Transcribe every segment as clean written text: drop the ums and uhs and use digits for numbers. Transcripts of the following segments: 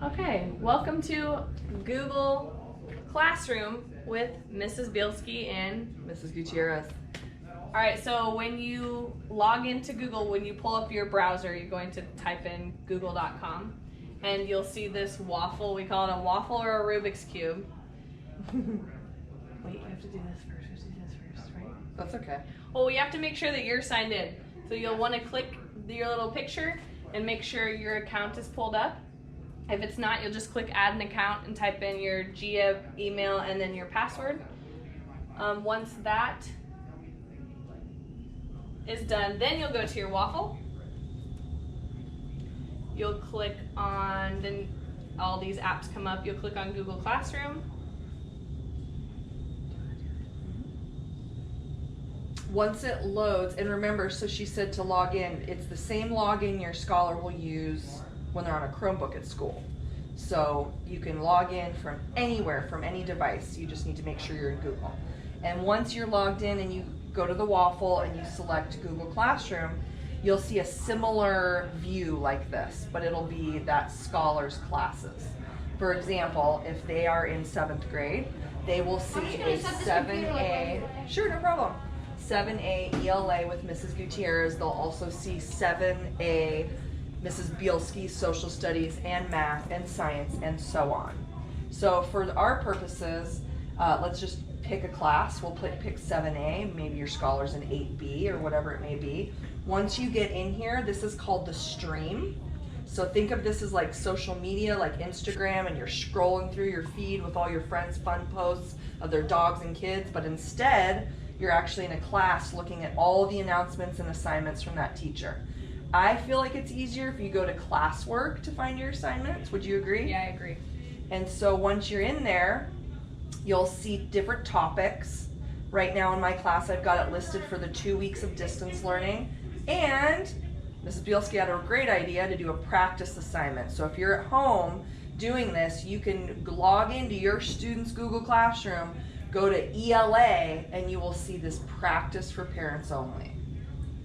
Okay, welcome to Google Classroom with Mrs. Bielski and Mrs. Gutierrez. all right, so when you log into Google, when you pull up your browser, you're going to type in google.com and you'll see this waffle. We call it a waffle or a Rubik's Cube. Wait, you have to do this first. We have to do this first, right? That's okay. Well, you have to make sure that you're signed in. So you'll want to click your little picture and make sure your account is pulled up. If it's not, you'll just click add an account and type in your GIA email and then your password. Once that is done, then you'll go to your waffle. You'll click on, then all these apps come up. You'll click on Google Classroom. Once it loads, and remember, so she said to log in, it's the same login your scholar will use when they're on a Chromebook at school. So you can log in from anywhere, from any device. You just need to make sure you're in Google. And once you're logged in and you go to the waffle and you select Google Classroom, you'll see a similar view like this, but it'll be that scholar's classes. For example, if they are in 7th grade, they will see a 7A, sure, no problem, 7A ELA with Mrs. Gutierrez. They'll also see 7A Mrs. Bielski, social studies and math and science and so on. So for our purposes, let's just pick a class. We'll pick 7A, maybe your scholar's in 8B or whatever it may be. Once you get in here, this is called the stream. So think of this as like social media, like Instagram, and you're scrolling through your feed with all your friends' fun posts of their dogs and kids, but instead, you're actually in a class looking at all the announcements and assignments from that teacher. I feel like it's easier if you go to classwork to find your assignments. Would you agree? Yeah, I agree. And so once you're in there, you'll see different topics. Right now in my class, I've got it listed for the 2 weeks of distance learning. And Mrs. Bielski had a great idea to do a practice assignment. So if you're at home doing this, you can log into your student's Google Classroom, go to ELA, and you will see this practice for parents only.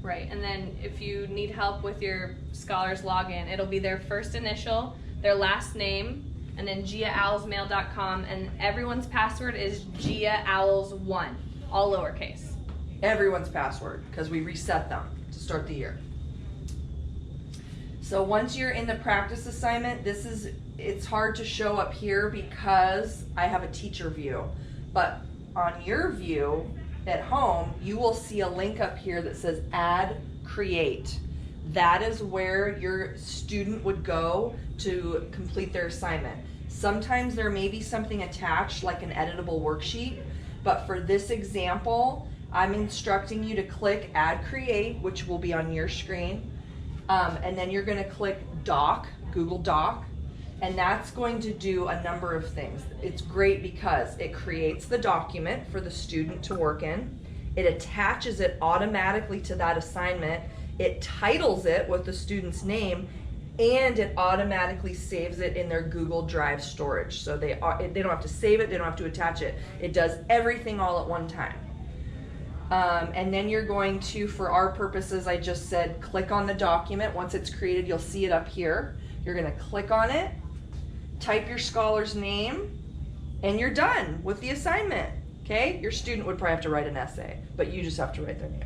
Right, and then if you need help with your scholar's login, it'll be their first initial, their last name, and then giaowlsmail.com, and everyone's password is giaowls1, all lowercase. Everyone's password, because we reset them to start the year. So once you're in the practice assignment, it's hard to show up here because I have a teacher view, but on your view, at home, you will see a link up here that says add create. That is where your student would go to complete their assignment. Sometimes there may be something attached like an editable worksheet, but for this example, I'm instructing you to click add create, which will be on your screen. And then you're gonna click doc, Google Doc, and that's going to do a number of things. It's great because it creates the document for the student to work in. It attaches it automatically to that assignment. It titles it with the student's name, and it automatically saves it in their Google Drive storage. So they don't have to save it, they don't have to attach it. It does everything all at one time. And then you're going to, for our purposes, I just said click on the document. Once it's created, you'll see it up here. You're gonna click on it, type your scholar's name, and you're done with the assignment, okay? Your student would probably have to write an essay, but you just have to write their name.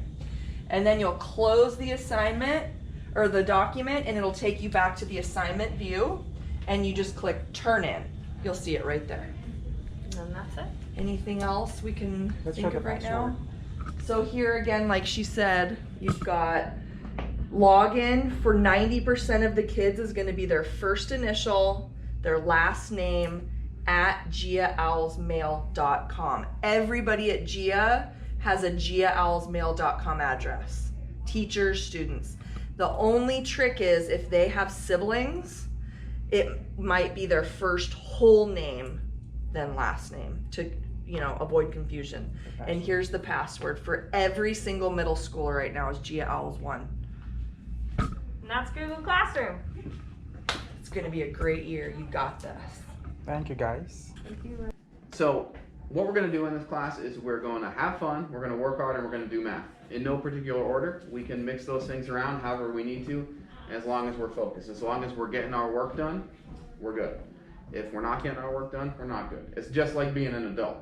And then you'll close the assignment, or the document, and it'll take you back to the assignment view, and you just click turn in. You'll see it right there. And then that's it. Anything else we can think of right now? So here again, like she said, you've got login for 90% of the kids is gonna be their first initial, their last name at giaowlsmail.com. Everybody at GIA has a giaowlsmail.com address. Teachers, students. The only trick is if they have siblings, it might be their first whole name, then last name to, avoid confusion. And here's the password for every single middle schooler right now is giaowls1. And that's Google Classroom. It's gonna be a great year. You got this. Thank you, guys. Thank you. So what we're going to do in this class is we're going to have fun, we're going to work hard, and we're going to do math. In no particular order. We can mix those things around however we need to, as long as we're focused. As long as we're getting our work done, we're good. If we're not getting our work done, we're not good. It's just like being an adult,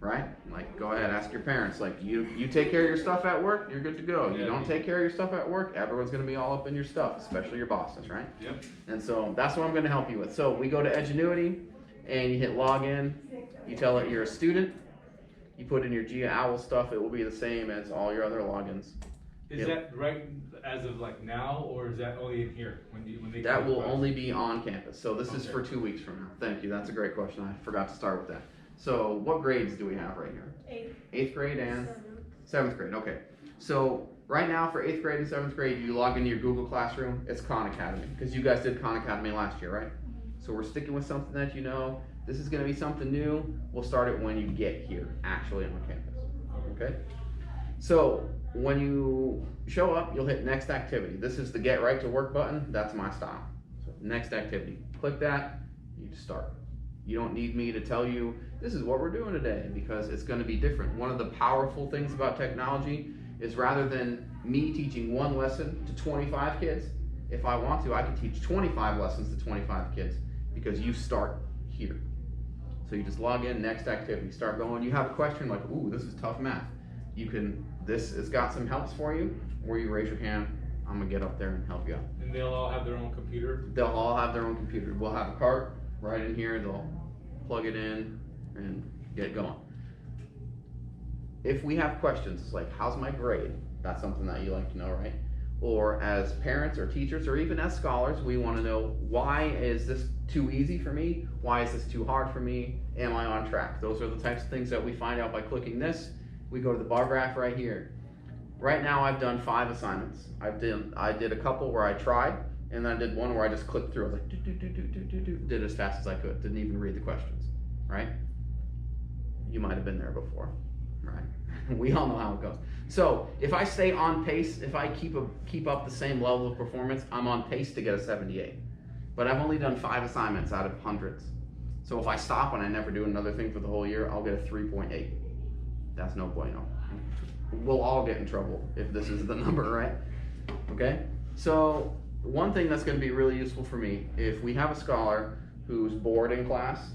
right? Like, go ahead, ask your parents. Like, you take care of your stuff at work, you're good to go. You don't take care of your stuff at work, everyone's gonna be all up in your stuff, especially your bosses, right? Yep. And so that's what I'm gonna help you with. So we go to Edgenuity, and you hit login. You tell it you're a student. You put in your GIA Owl stuff. It will be the same as all your other logins. Is that right as of like now, or is that only in here when they? That will only be on campus. So this is for 2 weeks from now. Thank you. That's a great question. I forgot to start with that. So what grades do we have right here? Eighth grade and seventh grade. Okay. So right now for 8th grade and 7th grade, you log into your Google Classroom. It's Khan Academy because you guys did Khan Academy last year, right? So we're sticking with something that you know. This is going to be something new. We'll start it when you get here, actually on campus. Okay? So when you show up, you'll hit next activity. This is the get right to work button. That's my style. So next activity. Click that, you start. You don't need me to tell you this is what we're doing today because it's going to be different. One of the powerful things about technology is rather than me teaching one lesson to 25 kids, if I want to, I can teach 25 lessons to 25 kids because you start here. So you just log in, next activity, start going. You have a question like, ooh, this is tough math. You can, this has got some helps for you, or you raise your hand, I'm gonna get up there and help you out. And they'll all have their own computer? They'll all have their own computer. We'll have a cart right in here, they'll plug it in and get going. If we have questions, it's like, how's my grade? That's something that you like to know, right? Or as parents or teachers or even as scholars, we want to know, why is this too easy for me? Why is this too hard for me? Am I on track? Those are the types of things that we find out by clicking this. We go to the bar graph right here. Right now I've done 5 assignments. I did a couple where I tried, and then I did one where I just clicked through. I was like, did it as fast as I could. Didn't even read the questions, right? You might have been there before, right? We all know how it goes. So if I stay on pace, if I keep up the same level of performance, I'm on pace to get a 78. But I've only done 5 assignments out of hundreds. So if I stop and I never do another thing for the whole year, I'll get a 3.8. That's no bueno. We'll all get in trouble if this is the number, right? Okay? So one thing that's going to be really useful for me, if we have a scholar who's bored in class,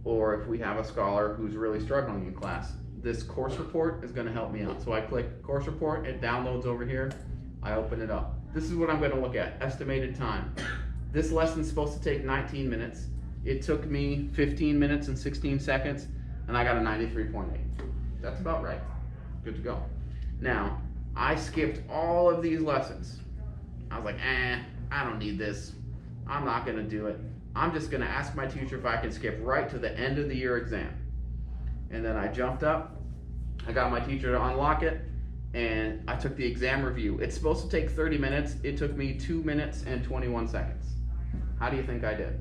or if we have a scholar who's really struggling in class, this course report is going to help me out. So I click course report, it downloads over here, I open it up. This is what I'm going to look at, estimated time. This lesson's supposed to take 19 minutes. It took me 15 minutes and 16 seconds, and I got a 93.8. That's about right. Good to go. Now, I skipped all of these lessons. I was like, I don't need this. I'm not going to do it. I'm just going to ask my teacher if I can skip right to the end of the year exam. And then I jumped up. I got my teacher to unlock it, and I took the exam review. It's supposed to take 30 minutes. It took me 2 minutes and 21 seconds. How do you think I did?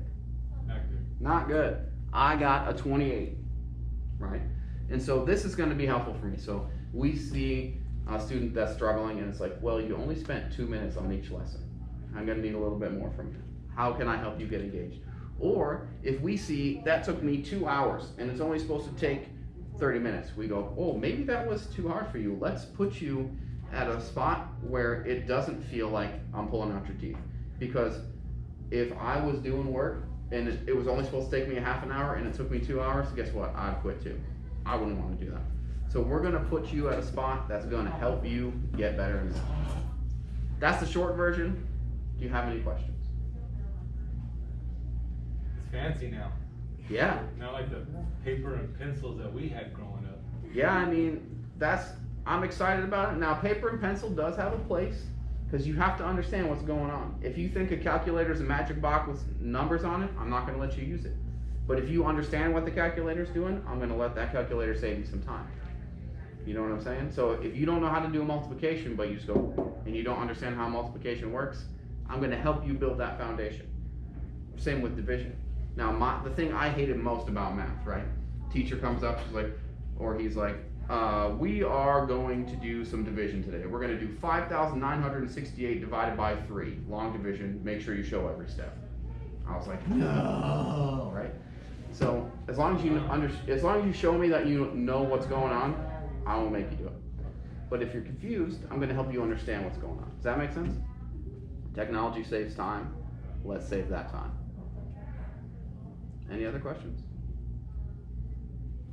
Not good. Not good. I got a 28, right? And so this is going to be helpful for me. So we see a student that's struggling, and it's like, well, you only spent 2 minutes on each lesson. I'm going to need a little bit more from you. How can I help you get engaged? Or if we see that took me 2 hours and it's only supposed to take 30 minutes, we go, oh, maybe that was too hard for you. Let's put you at a spot where it doesn't feel like I'm pulling out your teeth. Because if I was doing work and it was only supposed to take me a half an hour and it took me 2 hours, guess what? I'd quit too. I wouldn't want to do that. So we're going to put you at a spot that's going to help you get better in this. That's the short version. Do you have any questions? It's fancy now. Yeah. Not like the paper and pencils that we had growing up. Yeah, I mean, I'm excited about it. Now, paper and pencil does have a place because you have to understand what's going on. If you think a calculator is a magic box with numbers on it, I'm not going to let you use it. But if you understand what the calculator's doing, I'm going to let that calculator save you some time. You know what I'm saying? So if you don't know how to do a multiplication, but you just go, and you don't understand how multiplication works, I'm going to help you build that foundation. Same with division. Now, the thing I hated most about math, right? Teacher comes up, she's like, or he's like, we are going to do some division today. We're going to do 5,968 divided by 3. Long division, make sure you show every step. I was like, no, right? So as long as you show me that you know what's going on, I won't make you do it. But if you're confused, I'm going to help you understand what's going on. Does that make sense? Technology saves time. Let's save that time. Any other questions?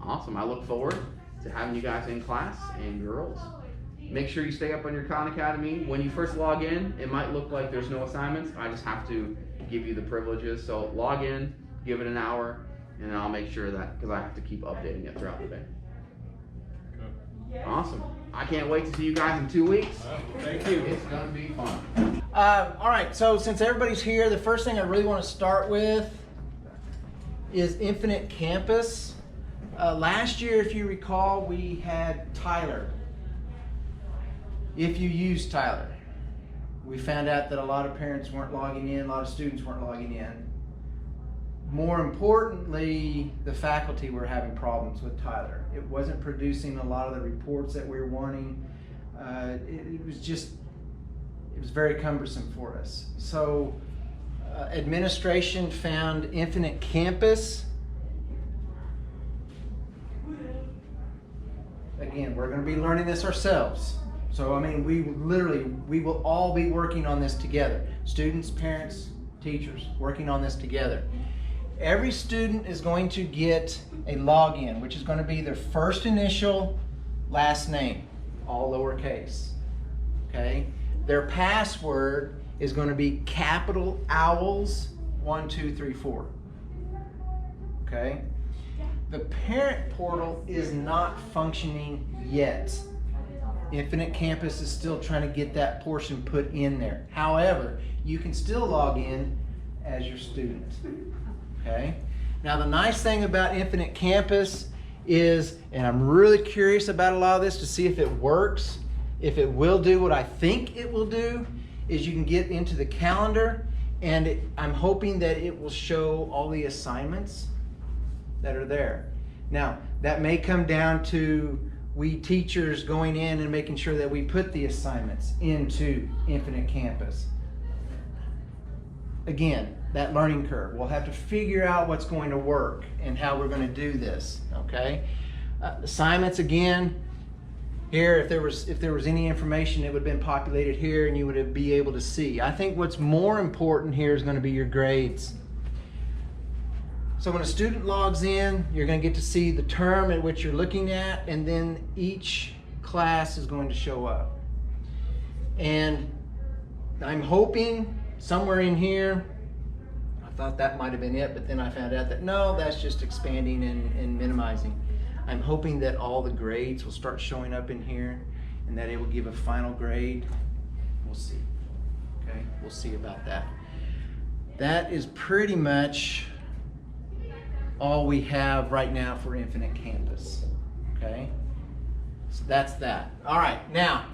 Awesome. I look forward to having you guys in class. And girls, make sure you stay up on your Khan Academy. When you first log in, it might look like there's no assignments. I just have to give you the privileges. So log in, give it an hour, and I'll make sure that, because I have to keep updating it throughout the day. Awesome. I can't wait to see you guys in 2 weeks. Thank you. It's going to be fun. All right, so since everybody's here, the first thing I really want to start with is Infinite Campus. Last year, if you recall, we had Tyler. If you use Tyler, we found out that a lot of parents weren't logging in, a lot of students weren't logging in. More importantly, the faculty were having problems with Tyler. It wasn't producing a lot of the reports that we were wanting. It was very cumbersome for us. So administration found Infinite Campus. Again, we're going to be learning this ourselves. So, I mean, we will all be working on this together. Students, parents, teachers, working on this together. Every student is going to get a login, which is going to be their first initial, last name, all lowercase. Okay? Their password is going to be capital owls 1, 2, 3, 4. Okay? The parent portal is not functioning yet. Infinite Campus is still trying to get that portion put in there. However, you can still log in as your student. Okay? Now the nice thing about Infinite Campus is, and I'm really curious about a lot of this to see if it works, if it will do what I think it will do, is you can get into the calendar, and I'm hoping that it will show all the assignments that are there. Now, that may come down to we teachers going in and making sure that we put the assignments into Infinite Campus. Again, that learning curve. We'll have to figure out what's going to work and how we're going to do this, okay? Assignments, again, here, if there was any information, it would have been populated here and you would be able to see. I think what's more important here is going to be your grades. So when a student logs in, you're going to get to see the term at which you're looking at, and then each class is going to show up. And I'm hoping somewhere in here, I thought that might have been it, but then I found out that no, that's just expanding and minimizing. I'm hoping that all the grades will start showing up in here and that it will give a final grade. We'll see. Okay, we'll see about that. That is pretty much all we have right now for Infinite Campus. Okay, so that's that. All right, now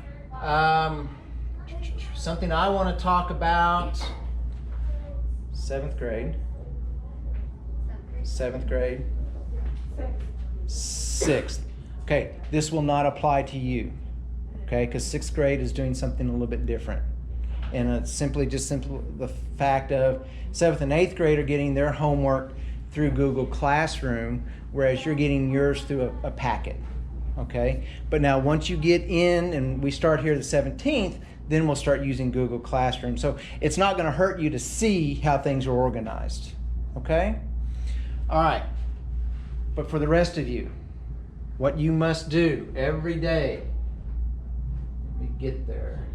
something I want to talk about. 7th grade. 7th grade. 6th. Okay, this will not apply to you. Okay, because 6th grade is doing something a little bit different. And it's simply the fact of 7th and 8th grade are getting their homework through Google Classroom, whereas you're getting yours through a packet. Okay, but now once you get in and we start here the 17th, then we'll start using Google Classroom. So it's not going to hurt you to see how things are organized. Okay? All right. But for the rest of you, what you must do every day, let me get there.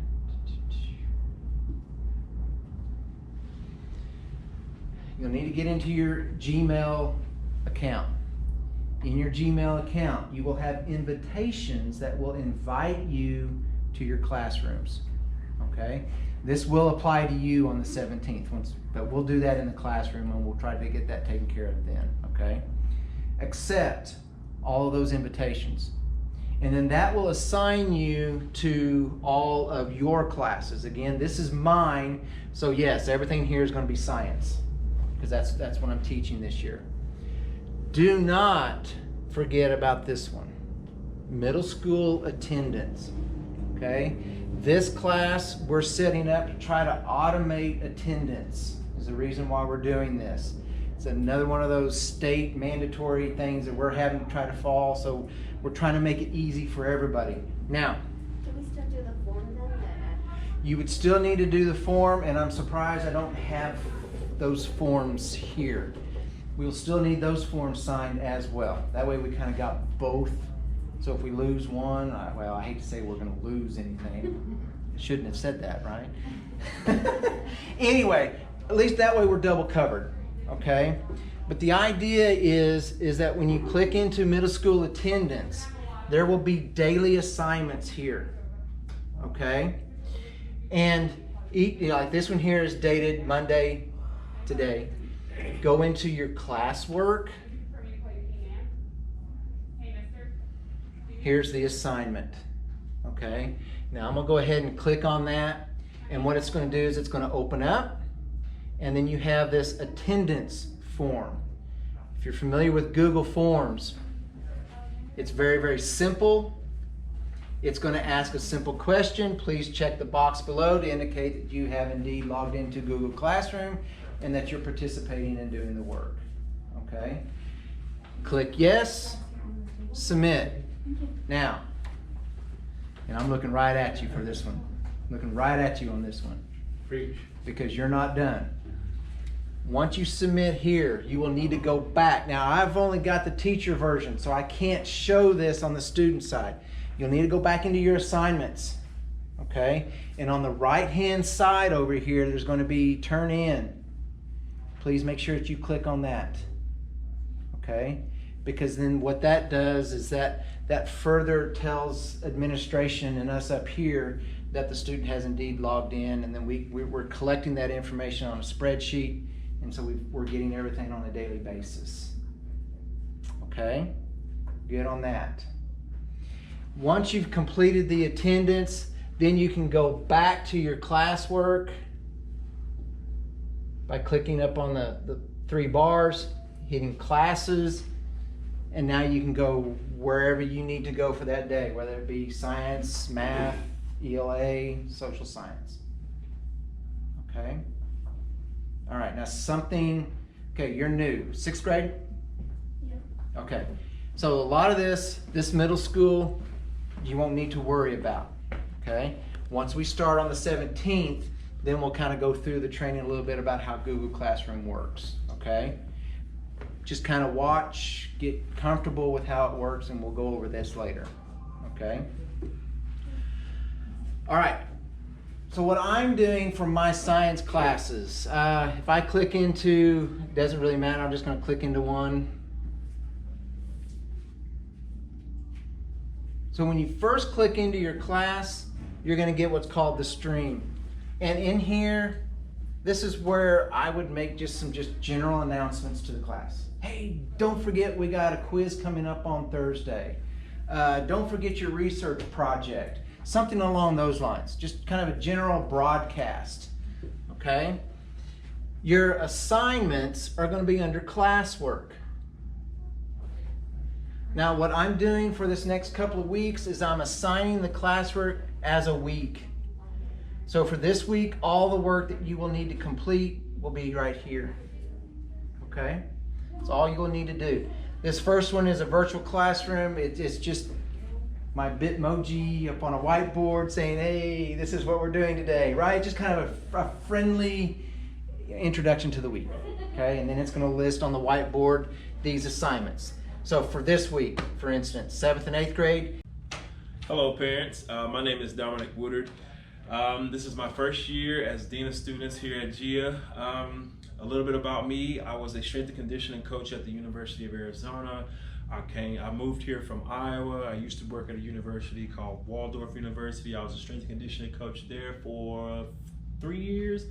You'll need to get into your Gmail account. In your Gmail account, you will have invitations that will invite you to your classrooms. Okay? This will apply to you on the 17th, but we'll do that in the classroom and we'll try to get that taken care of then. Okay? Accept all of those invitations. And then that will assign you to all of your classes. Again, this is mine, so yes, everything here is going to be science, because that's what I'm teaching this year. Do not forget about this one. Middle school attendance. Okay? This class we're setting up to try to automate attendance is the reason why we're doing this. It's another one of those state mandatory things that we're having to try to follow, so we're trying to make it easy for everybody. Now, do we still do the form then? you would still need to do the form, and I'm surprised I don't have those forms here. we'll still need those forms signed as well. That way we kind of got both. So if we lose one, well, I hate to say we're going to lose anything. Shouldn't have said that, right? Anyway, at least that way we're double covered, okay? But the idea is that when you click into middle school attendance, there will be daily assignments here, okay? And like this one here is dated Monday, today. Go into your classwork. Here's the assignment, okay? Now I'm gonna go ahead and click on that, and what it's gonna do is it's gonna open up, and then you have this attendance form. If you're familiar with Google Forms, it's very, very simple. It's gonna ask a simple question. Please check the box below to indicate that you have indeed logged into Google Classroom and that you're participating in doing the work, okay? Click yes, submit. Now, and I'm looking right at you for this one. Looking right at you on this one. Preach. Because you're not done. Once you submit here, you will need to go back. Now, I've only got the teacher version, so I can't show this on the student side. You'll need to go back into your assignments, okay? And on the right-hand side over here, there's going to be turn in. Please make sure that you click on that, okay? Because then what that does is that further tells administration and us up here that the student has indeed logged in, and then we're collecting that information on a spreadsheet, and so we're getting everything on a daily basis. Okay? Good on that. Once you've completed the attendance, then you can go back to your classwork by clicking up on the three bars, hitting classes, and now you can go wherever you need to go for that day, whether it be science, math, ELA, social science. Okay? All right, now okay, you're new. 6th grade? Yeah. Okay, so a lot of this middle school, you won't need to worry about, okay? Once we start on the 17th, then we'll kind of go through the training a little bit about how Google Classroom works, okay? Just kind of watch, get comfortable with how it works, and we'll go over this later, okay? All right, so what I'm doing for my science classes, if I click into, doesn't really matter, I'm just gonna click into one. So when you first click into your class, you're gonna get what's called the stream. And in here, this is where I would make just general announcements to the class. Hey, don't forget we got a quiz coming up on Thursday. Don't forget your research project. Something along those lines. Just kind of a general broadcast, okay? Your assignments are going to be under classwork. Now what I'm doing for this next couple of weeks is I'm assigning the classwork as a week. So for this week, all the work that you will need to complete will be right here, okay? That's all you'll need to do. This first one is a virtual classroom. It's just my Bitmoji up on a whiteboard saying, hey, this is what we're doing today, right? Just kind of a friendly introduction to the week, okay? And then it's going to list on the whiteboard these assignments. So for this week, for instance, 7th and 8th grade. Hello parents, my name is Dominic Woodard. This is my first year as Dean of Students here at GIA. A little bit about me, I was a strength and conditioning coach at the University of Arizona. I moved here from Iowa. I used to work at a university called Waldorf University. I was a strength and conditioning coach there for 3 years.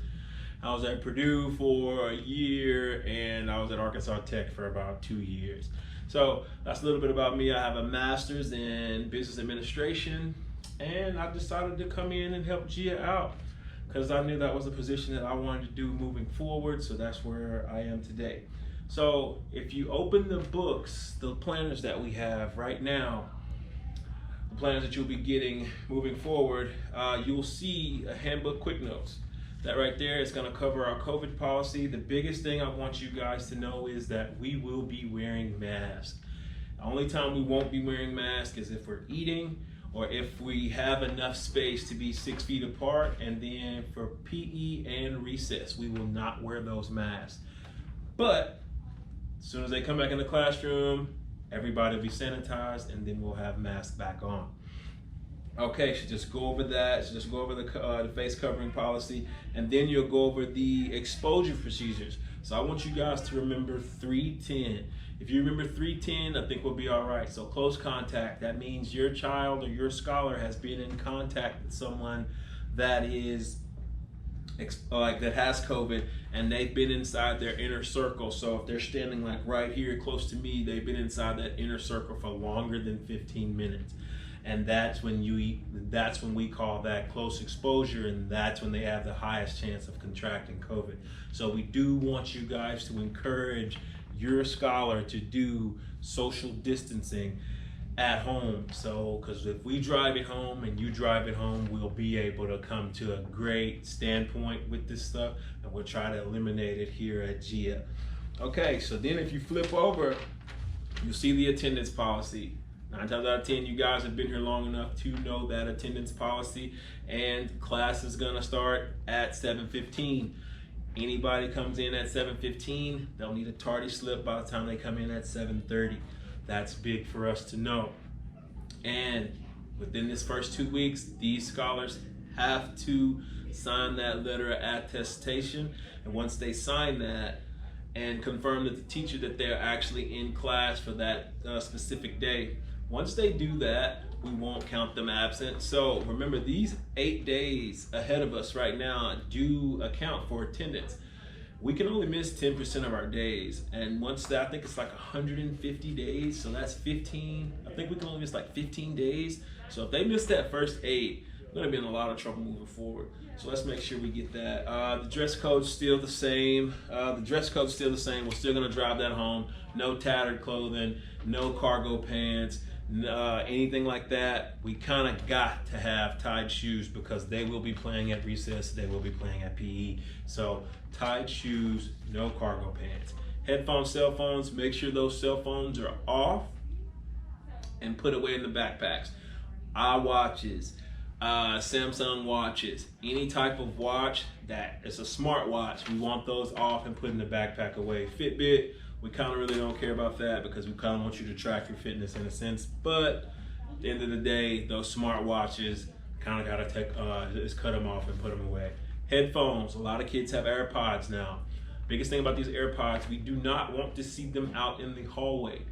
I was at Purdue for a year, and I was at Arkansas Tech for about 2 years. So that's a little bit about me. I have a master's in business administration, and I decided to come in and help GIA out because I knew that was a position that I wanted to do moving forward, so that's where I am today. So if you open the books, the planners that we have right now, the planners that you'll be getting moving forward, you'll see a handbook quick notes. That right there is going to cover our COVID policy. The biggest thing I want you guys to know is that we will be wearing masks. The only time we won't be wearing masks is if we're eating or if we have enough space to be 6 feet apart, and then for PE and recess, we will not wear those masks. But soon as they come back in the classroom, everybody will be sanitized, and then we'll have masks back on. Okay, so just go over that. So just go over the face covering policy, and then you'll go over the exposure procedures. So I want you guys to remember 310. If you remember 310, I think we'll be all right. So close contact, that means your child or your scholar has been in contact with someone that is that has COVID, and they've been inside their inner circle. So if they're standing like right here close to me, they've been inside that inner circle for longer than 15 minutes. And that's when we call that close exposure, and that's when they have the highest chance of contracting COVID. So we do want you guys to encourage your scholar to do social distancing at home. So, because if we drive it home and you drive it home, we'll be able to come to a great standpoint with this stuff, and we'll try to eliminate it here at GIA. Okay, so then if you flip over, you'll see the attendance policy. 9 times out of 10, you guys have been here long enough to know that attendance policy, and class is gonna start at 7:15. Anybody comes in at 7:15, they'll need a tardy slip by the time they come in at 7:30. That's big for us to know. And within this first 2 weeks, these scholars have to sign that letter of attestation. And once they sign that and confirm that the teacher that they're actually in class for that specific day, once they do that, we won't count them absent. So remember, these 8 days ahead of us right now do account for attendance. We can only miss 10% of our days. And once that, I think it's like 150 days. So that's 15. I think we can only miss like 15 days. So if they miss that first 8, we're gonna be in a lot of trouble moving forward. So let's make sure we get that. The dress code's still the same. We're still gonna drive that home. No tattered clothing, no cargo pants, anything like that. We kind of got to have tied shoes because they will be playing at recess, they will be playing at PE. So tied shoes, no cargo pants. Headphones, cell phones, make sure those cell phones are off and put away in the backpacks. iWatches, Samsung watches, any type of watch that is a smart watch, we want those off and put in the backpack away. Fitbit, we kind of really don't care about that because we kind of want you to track your fitness in a sense. But at the end of the day, those smart watches kind of got to just cut them off and put them away. Headphones, a lot of kids have AirPods now. Biggest thing about these AirPods, we do not want to see them out in the hallway.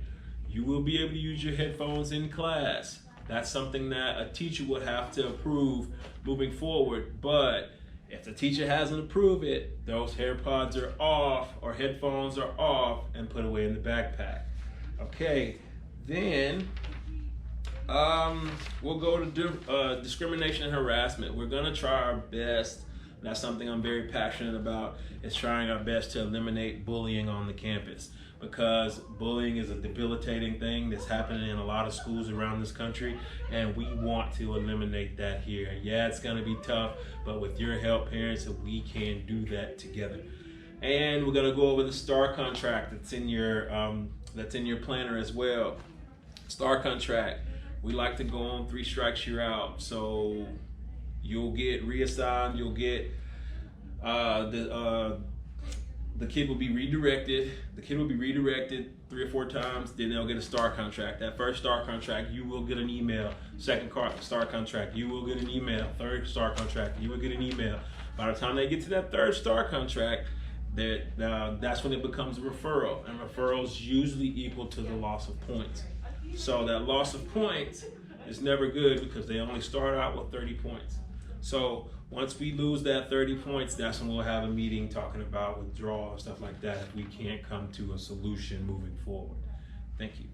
You will be able to use your headphones in class. That's something that a teacher would have to approve moving forward. But if the teacher hasn't approved it, those AirPods are off or headphones are off and put away in the backpack. Okay, then we'll go to discrimination and harassment. We're gonna try our best. That's something I'm very passionate about, is trying our best to eliminate bullying on the campus, because bullying is a debilitating thing that's happening in a lot of schools around this country, and we want to eliminate that here. Yeah, it's gonna be tough, but with your help, parents, we can do that together. And we're gonna go over the STAR contract that's in your planner as well. STAR contract, we like to go on 3 strikes, you're out. So you'll get reassigned, you'll get the kid will be redirected. The kid will be redirected 3 or 4 times, then they'll get a STAR contract. That first STAR contract, you will get an email. Second STAR contract, you will get an email. Third STAR contract, you will get an email. By the time they get to that 3rd STAR contract, that's when it becomes a referral. And referrals usually equal to the loss of points. So that loss of points is never good because they only start out with 30 points. So once we lose that 30 points, that's when we'll have a meeting talking about withdrawal and stuff like that if we can't come to a solution moving forward. Thank you.